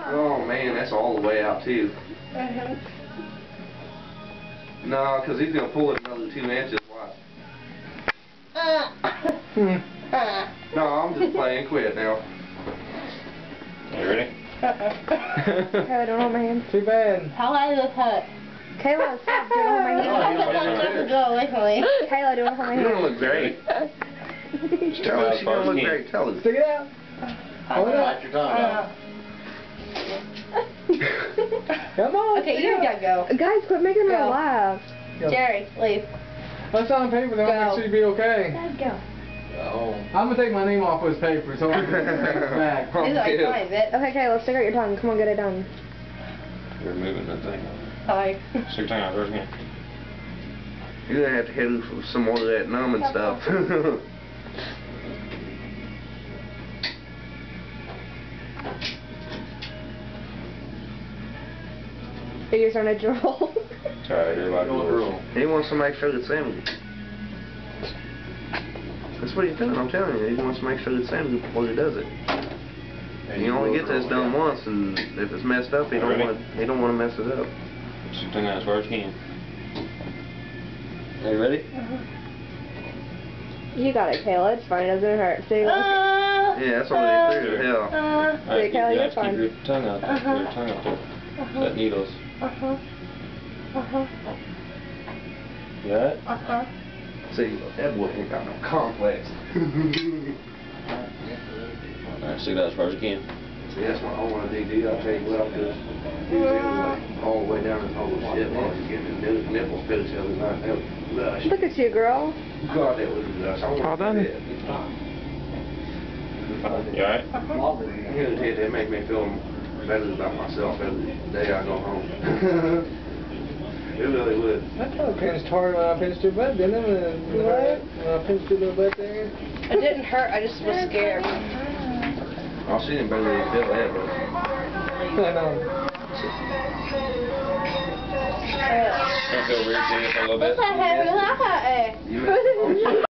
Oh man, that's all the way out too. No, because he's gonna pull it another 2 inches. Watch. No, I'm just playing. Quit now. You ready? Kayla, don't hold my hand. Too bad. How high is this hut? Kayla, stop, don't hold my hand. Go away from me. Kayla, don't hold my You don't hand. look great. Tell her she don't look great. Tell her. Stick it out. Hold it up. Your tongue out. Come on. Okay, you gotta go. Guys, quit making her Go. laugh. Go. Jerry, leave. Let's sign paper, then I'll make sure you be okay. Dad, go. Oh. I'm gonna take my name off this paper, so I can take it back. He's like, fine, bitch. Okay, Kayla, stick out your tongue. Come on, get it done. You're moving that thing. Sorry. Stick your tongue out first again. You're gonna have to hit him for some more of that numbing stuff. You're starting to drool. Alright, you're about to roll. He wants to make sure it's in. That's what he's doing, I'm telling you. He wants to make sure it's in before he does it. And you only get this done once, and if it's messed up, he don't want to mess it up. Stick your tongue out as far as you can. Are you ready? You got it, Kayla. It's fine. It doesn't hurt. See, look. Yeah, that's only 3 to hell. Alright, Kayla, you you're have to keep fine. your tongue out there. Your tongue out there. That needles. You got it? See, that boy ain't got no complex. Alright, stick it out as far as you can. See, that's why I want to dig deep. I'll tell you what, because he's all the way down and all the shit while he's getting his nipples to each other. That was lush. Look at you, girl. God, that was lush. I All done? that. You alright? Here's it. That make me feel better about myself every day I go home. It really would. I thought it pinched hard when I pinched your butt, didn't it? When I pinched your little butt there. It didn't hurt, I just was scared. I'll see him better than you feel that, but. I know. Don't feel weird seeing it for a little bit? What's that heavy? You